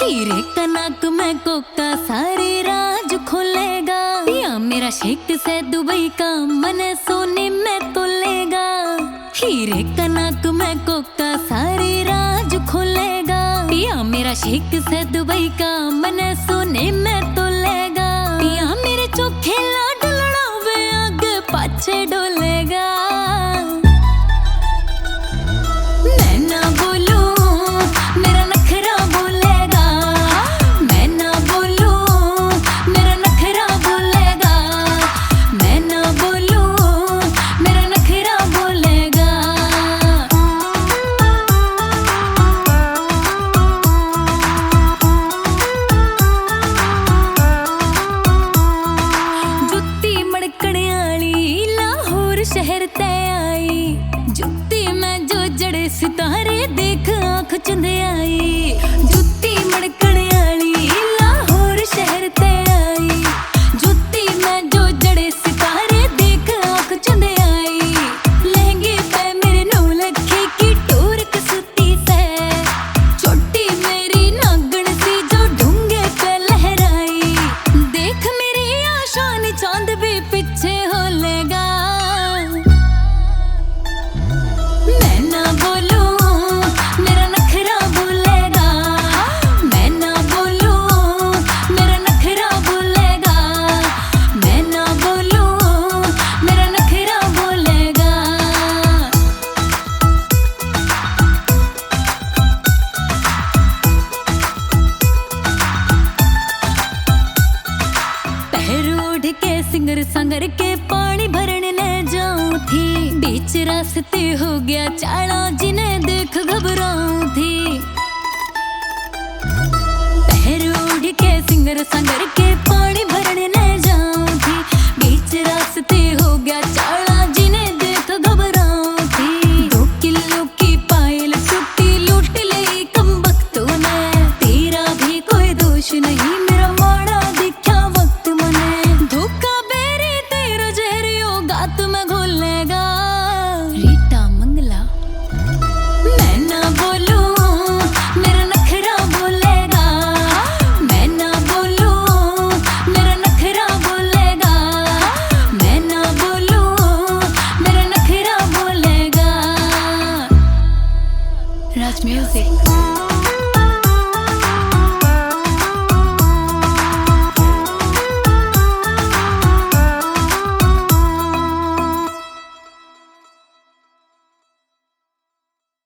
हीरे का नाक में कोका सारी राज खोलेगा। पिया मेरा शेख से दुबई का मन सोने में तोलेगा। हीरे का नाक में कोका सारी राज खोलेगा। पिया मेरा शेख से दुबई का मन सोने में तोलेगा। पिया मेरे चोखे लाड लड़ावे आगे पाछे डोलेगा। मैं ना बोलूं मेरा नखरा बोलेगा। मैं ना बोलूं मेरा नखरा बोलेगा। मैं ना बोलूं मेरा नखरा बोलेगा। जुत्ती मड़कने आली लाहौर शहर ते आई। जुत्ती में जो जड़े सितारे देख आँख चुंध आई। जुत्ती मड़कने आली लाहौर शहर ते आई। जुत्ती में जो जड़े सितारे देख आँख चुंध आई। लहंगे पे मेरे 9 लखे की टूर कसुती से। चोटी मेरी नागण सी जो ढूंगे पे लहराई। देख मेरी आशान चांद भी पीछे होलेगा। मैं ना बोलूं मेरा नखरा बोलेगा। मैं ना बोलूं मेरा नखरा बोलेगा। मैं ना बोलूं मेरा नखरा बोलेगा। पहर उठ के सिंगर संगर के पानी भरने न जाऊं थी। बीच रास्ते हो गया चाला जिन्हें देख घबराऊं थी। पहर उठ के सिंगर संगर के